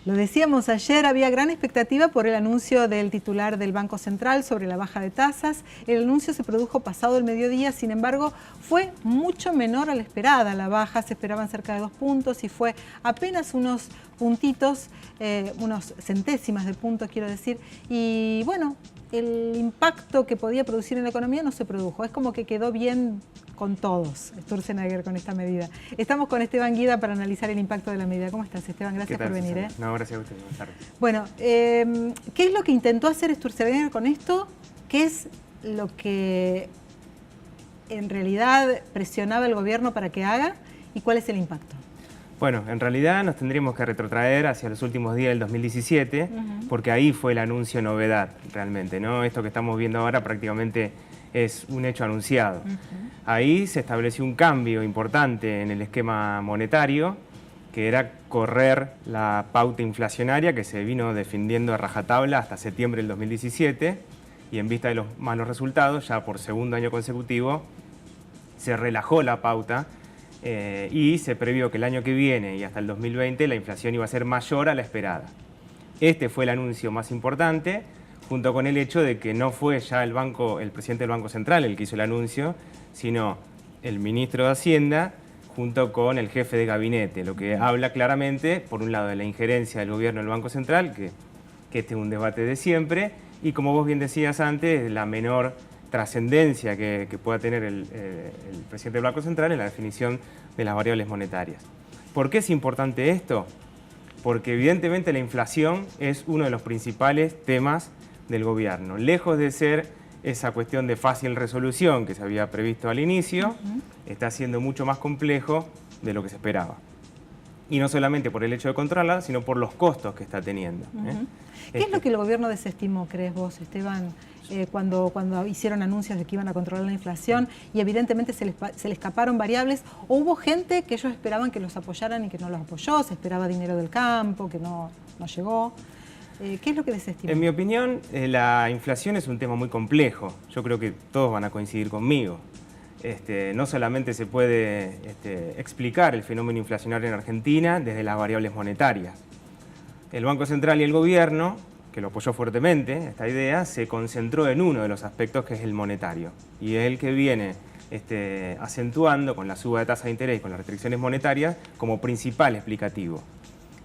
Lo decíamos ayer, había gran expectativa por el anuncio del titular del Banco Central sobre la baja de tasas. El anuncio se produjo pasado el mediodía, sin embargo, fue mucho menor a la esperada. La baja se esperaban cerca de 2 puntos y fue apenas unos puntitos, unos centésimas de punto, quiero decir. Y bueno, el impacto que podía producir en la economía no se produjo. Es como que quedó bien con todos, Sturzenegger, con esta medida. Estamos con Esteban Guida para analizar el impacto de la medida. ¿Cómo estás, Esteban? Gracias por venir. No, gracias a usted. Buenas tardes. Bueno, ¿qué es lo que intentó hacer Sturzenegger con esto? ¿Qué es lo que en realidad presionaba el gobierno para que haga? ¿Y cuál es el impacto? Bueno, en realidad nos tendríamos que retrotraer hacia los últimos días del 2017, porque ahí fue el anuncio novedad realmente, ¿no? Esto que estamos viendo ahora prácticamente es un hecho anunciado. Ahí se estableció un cambio importante en el esquema monetario, que era correr la pauta inflacionaria que se vino defendiendo a rajatabla hasta septiembre del 2017, y en vista de los malos resultados, ya por segundo año consecutivo, se relajó la pauta y se previó que el año que viene y hasta el 2020 la inflación iba a ser mayor a la esperada. Este fue el anuncio más importante, junto con el hecho de que no fue ya el presidente del Banco Central el que hizo el anuncio, sino el ministro de Hacienda junto con el jefe de gabinete, lo que habla claramente, por un lado, de la injerencia del gobierno del Banco Central, que este es un debate de siempre, y como vos bien decías antes, la menor trascendencia que pueda tener el presidente del Banco Central en la definición de las variables monetarias. ¿Por qué es importante esto? Porque evidentemente la inflación es uno de los principales temas del gobierno. Lejos de ser esa cuestión de fácil resolución que se había previsto al inicio, está siendo mucho más complejo de lo que se esperaba. Y no solamente por el hecho de controlarla, sino por los costos que está teniendo. ¿Qué es lo que el gobierno desestimó, crees vos, Esteban, cuando hicieron anuncios de que iban a controlar la inflación y evidentemente se le escaparon variables? ¿O hubo gente que ellos esperaban que los apoyaran y que no los apoyó? ¿Se esperaba dinero del campo que no llegó? ¿Qué es lo que desestimó? En mi opinión, la inflación es un tema muy complejo. Yo creo que todos van a coincidir conmigo. No solamente se puede explicar el fenómeno inflacionario en Argentina desde las variables monetarias. El Banco Central y el gobierno, que lo apoyó fuertemente, esta idea, se concentró en uno de los aspectos que es el monetario. Y es el que viene acentuando con la suba de tasa de interés y con las restricciones monetarias como principal explicativo.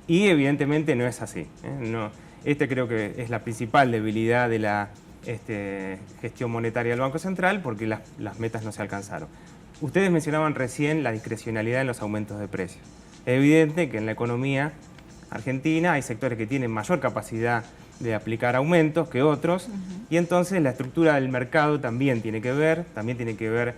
Y evidentemente no es así. Creo que es la principal debilidad de la gestión monetaria del Banco Central, porque las metas no se alcanzaron. Ustedes mencionaban recién la discrecionalidad en los aumentos de precios. Es evidente que en la economía argentina hay sectores que tienen mayor capacidad de aplicar aumentos que otros, y entonces la estructura del mercado también tiene que ver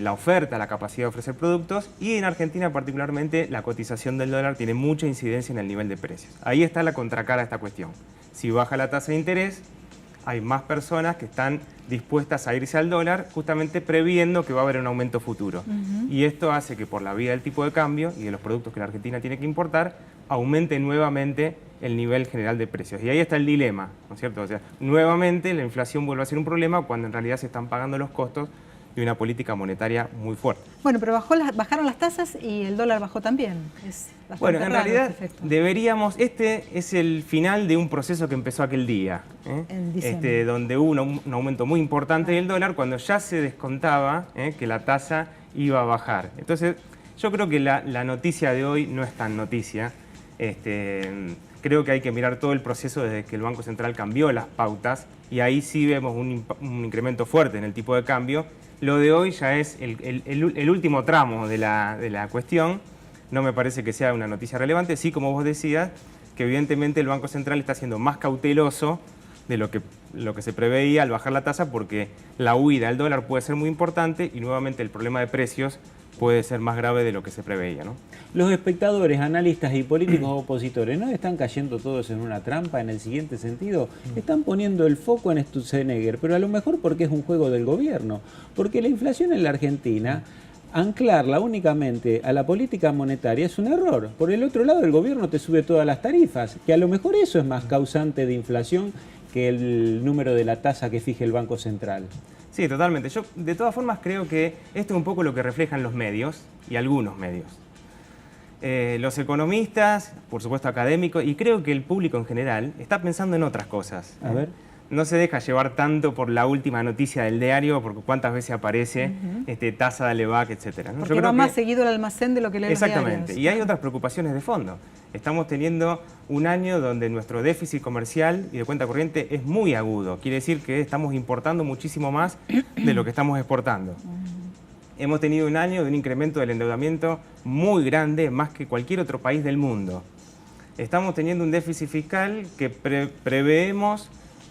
la oferta, la capacidad de ofrecer productos, y en Argentina particularmente la cotización del dólar tiene mucha incidencia en el nivel de precios. Ahí está la contracara de esta cuestión. Si baja la tasa de interés, hay más personas que están dispuestas a irse al dólar justamente previendo que va a haber un aumento futuro. Y esto hace que por la vía del tipo de cambio y de los productos que la Argentina tiene que importar, aumente nuevamente el nivel general de precios. Y ahí está el dilema, ¿no es cierto? O sea, nuevamente la inflación vuelve a ser un problema cuando en realidad se están pagando los costos de una política monetaria muy fuerte. Bueno, pero bajaron las tasas y el dólar bajó también. Bueno, en realidad este es el final de un proceso que empezó aquel día, en diciembre, donde hubo un aumento muy importante del dólar cuando ya se descontaba que la tasa iba a bajar. Entonces, yo creo que la noticia de hoy no es tan noticia. Creo que hay que mirar todo el proceso desde que el Banco Central cambió las pautas, y ahí sí vemos un incremento fuerte en el tipo de cambio. Lo de hoy ya es el último tramo de la cuestión. No me parece que sea una noticia relevante. Sí, como vos decías, que evidentemente el Banco Central está siendo más cauteloso de lo que se preveía al bajar la tasa, porque la huida al dólar puede ser muy importante y nuevamente el problema de precios puede ser más grave de lo que se preveía, ¿no? Los espectadores, analistas y políticos opositores, ¿no están cayendo todos en una trampa en el siguiente sentido? Están poniendo el foco en Sturzenegger, pero a lo mejor porque es un juego del gobierno. Porque la inflación en la Argentina, anclarla únicamente a la política monetaria es un error. Por el otro lado, el gobierno te sube todas las tarifas, que a lo mejor eso es más causante de inflación que el número de la tasa que fije el Banco Central. Sí, totalmente. Yo, de todas formas, creo que esto es un poco lo que reflejan los medios, y algunos medios. Los economistas, por supuesto académicos, y creo que el público en general, está pensando en otras cosas. A ver. No se deja llevar tanto por la última noticia del diario, porque cuántas veces aparece tasa de Alevac, etcétera, ¿no? Porque va más seguido el almacén de lo que lee los diarios. Exactamente, y hay otras preocupaciones de fondo. Estamos teniendo un año donde nuestro déficit comercial y de cuenta corriente es muy agudo. Quiere decir que estamos importando muchísimo más de lo que estamos exportando. Hemos tenido un año de un incremento del endeudamiento muy grande, más que cualquier otro país del mundo. Estamos teniendo un déficit fiscal que preveemos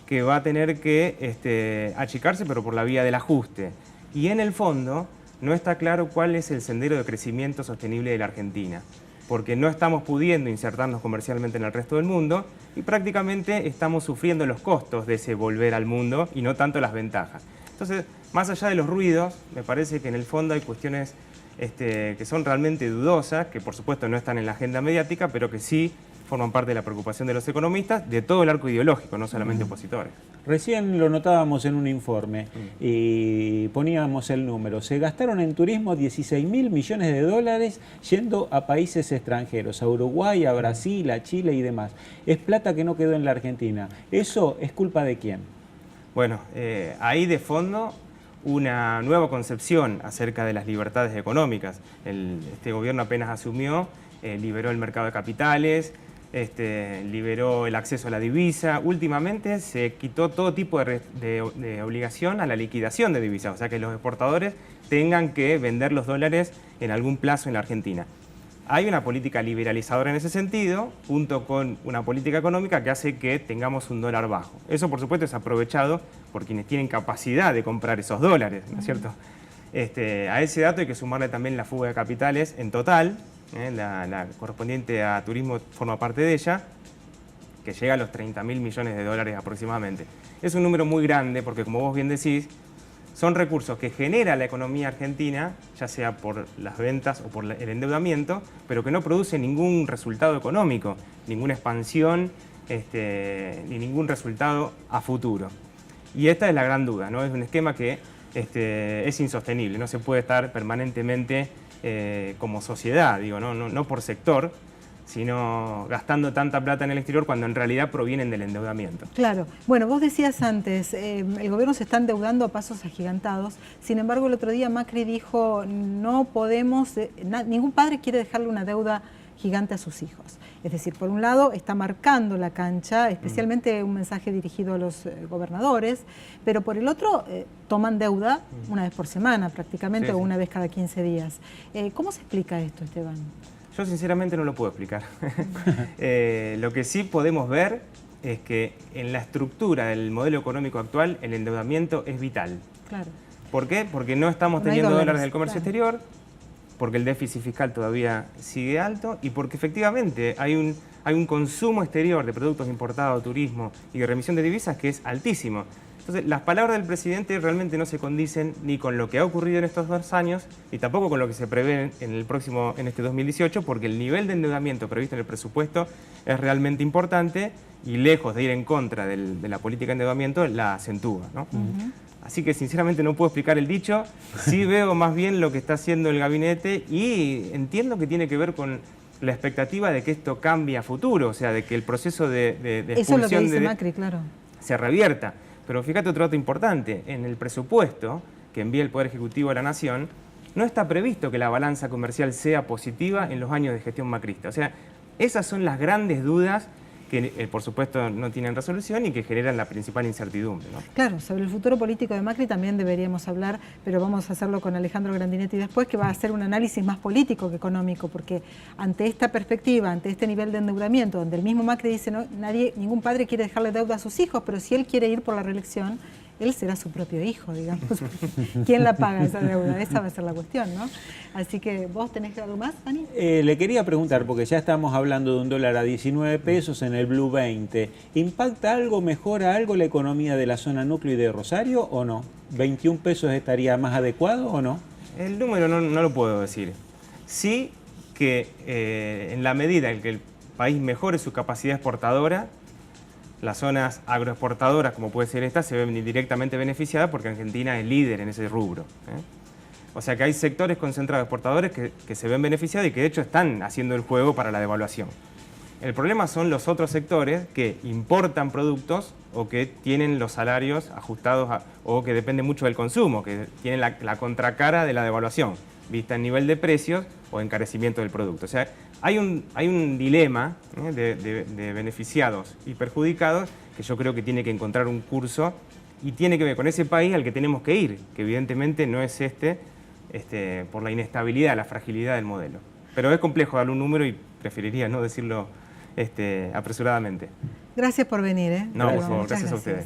que va a tener que achicarse, pero por la vía del ajuste. Y en el fondo no está claro cuál es el sendero de crecimiento sostenible de la Argentina, porque no estamos pudiendo insertarnos comercialmente en el resto del mundo y prácticamente estamos sufriendo los costos de ese volver al mundo y no tanto las ventajas. Entonces, más allá de los ruidos, me parece que en el fondo hay cuestiones que son realmente dudosas, que por supuesto no están en la agenda mediática, pero que sí forman parte de la preocupación de los economistas, de todo el arco ideológico, no solamente opositores. Recién lo notábamos en un informe y poníamos el número. Se gastaron en turismo 16.000 millones de dólares yendo a países extranjeros, a Uruguay, a Brasil, a Chile y demás. Es plata que no quedó en la Argentina. ¿Eso es culpa de quién? Bueno, ahí de fondo una nueva concepción acerca de las libertades económicas. Este gobierno apenas asumió, liberó el mercado de capitales, liberó el acceso a la divisa. Últimamente se quitó todo tipo de obligación a la liquidación de divisas, o sea que los exportadores tengan que vender los dólares en algún plazo en la Argentina. Hay una política liberalizadora en ese sentido, junto con una política económica que hace que tengamos un dólar bajo. Eso, por supuesto, es aprovechado por quienes tienen capacidad de comprar esos dólares, ¿no es cierto? A ese dato hay que sumarle también la fuga de capitales en total. La correspondiente a turismo forma parte de ella, que llega a los 30.000 millones de dólares aproximadamente. Es un número muy grande porque, como vos bien decís, son recursos que genera la economía argentina, ya sea por las ventas o por el endeudamiento, pero que no producen ningún resultado económico, ninguna expansión ni ningún resultado a futuro. Y esta es la gran duda, ¿no? Es un esquema que es insostenible, no se puede estar permanentemente como sociedad, digo, no por sector, sino gastando tanta plata en el exterior cuando en realidad provienen del endeudamiento. Claro. Bueno, vos decías antes, el gobierno se está endeudando a pasos agigantados. Sin embargo, el otro día Macri dijo, no podemos, ningún padre quiere dejarle una deuda gigante a sus hijos. Es decir, por un lado está marcando la cancha, especialmente un mensaje dirigido a los gobernadores, pero por el otro toman deuda una vez por semana prácticamente, o una vez cada 15 días. ¿Cómo se explica esto, Esteban? Yo sinceramente no lo puedo explicar. Lo que sí podemos ver es que en la estructura del modelo económico actual el endeudamiento es vital. Claro. ¿Por qué? Porque no estamos teniendo dólares del comercio exterior, porque el déficit fiscal todavía sigue alto y porque efectivamente hay un consumo exterior de productos importados, turismo y de remisión de divisas que es altísimo. Entonces, las palabras del presidente realmente no se condicen ni con lo que ha ocurrido en estos 2 años, ni tampoco con lo que se prevé en este 2018, porque el nivel de endeudamiento previsto en el presupuesto es realmente importante y lejos de ir en contra de la política de endeudamiento, la acentúa, ¿no? Así que sinceramente no puedo explicar el dicho, sí veo más bien lo que está haciendo el gabinete y entiendo que tiene que ver con la expectativa de que esto cambie a futuro, o sea, de que el proceso de expulsión eso es lo que dice Macri, claro, se revierta. Pero fíjate otro dato importante, en el presupuesto que envía el Poder Ejecutivo a la Nación, no está previsto que la balanza comercial sea positiva en los años de gestión macrista. O sea, esas son las grandes dudas que por supuesto no tienen resolución y que generan la principal incertidumbre, ¿no? Claro, sobre el futuro político de Macri también deberíamos hablar, pero vamos a hacerlo con Alejandro Grandinetti después, que va a hacer un análisis más político que económico, porque ante esta perspectiva, ante este nivel de endeudamiento, donde el mismo Macri dice, no, ningún padre quiere dejarle deuda a sus hijos, pero si él quiere ir por la reelección, él será su propio hijo, digamos. ¿Quién la paga esa deuda? Esa va a ser la cuestión, ¿no? Así que, ¿vos tenés algo más, Dani? Le quería preguntar, porque ya estamos hablando de un dólar a 19 pesos en el Blue 20. ¿Impacta algo, mejora algo la economía de la zona núcleo y de Rosario o no? ¿21 pesos estaría más adecuado o no? El número no lo puedo decir. Sí que en la medida en que el país mejore su capacidad exportadora, las zonas agroexportadoras, como puede ser esta, se ven directamente beneficiadas porque Argentina es líder en ese rubro. O sea que hay sectores concentrados exportadores que se ven beneficiados y que de hecho están haciendo el juego para la devaluación. El problema son los otros sectores que importan productos o que tienen los salarios ajustados o que dependen mucho del consumo, que tienen la contracara de la devaluación, vista en nivel de precios o encarecimiento del producto. O sea, hay un dilema de beneficiados y perjudicados que yo creo que tiene que encontrar un curso y tiene que ver con ese país al que tenemos que ir, que evidentemente no es por la inestabilidad, la fragilidad del modelo. Pero es complejo darle un número y preferiría no decirlo apresuradamente. Gracias por venir. No, por favor, gracias a ustedes.